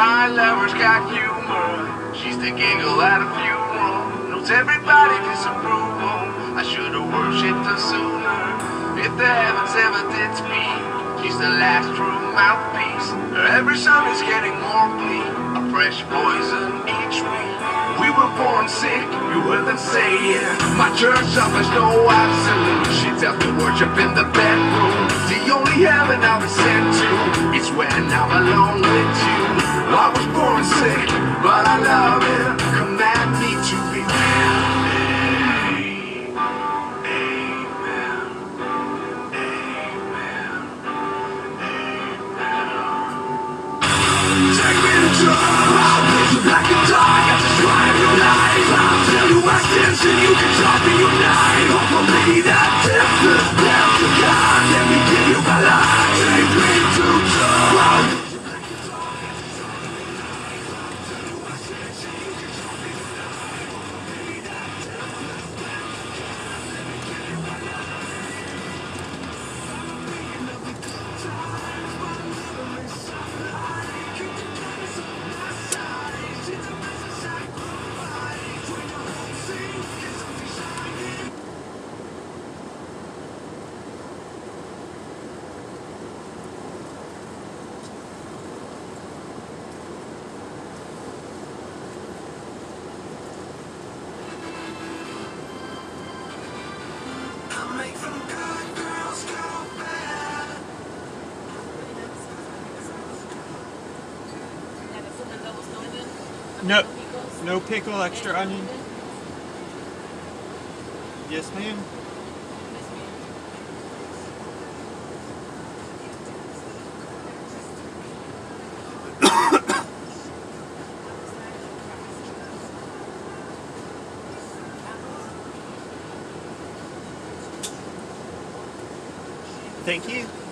My lover's got humor. She's the giggle at a funeral. Knows everybody disapproval. I should've worshipped her sooner. If the heavens ever did speak, she's the last true mouthpiece. Every song is getting more bleak. A fresh poison each week. We were born sick, you heard them say it. My church offers no absolute. She tells me worship in the bedroom. The only heaven I'll be sent to is when I'm alone with you. I was born sick, but I love it. Command me to be take me to trouble, I'll put you black and dark. I just drive your life. I'll tell you my sins and you can talk me unite. Hopefully that death is down to God. Let me give you my life. Take me to trouble. No, no pickle, extra onion. Yes, ma'am. Thank you.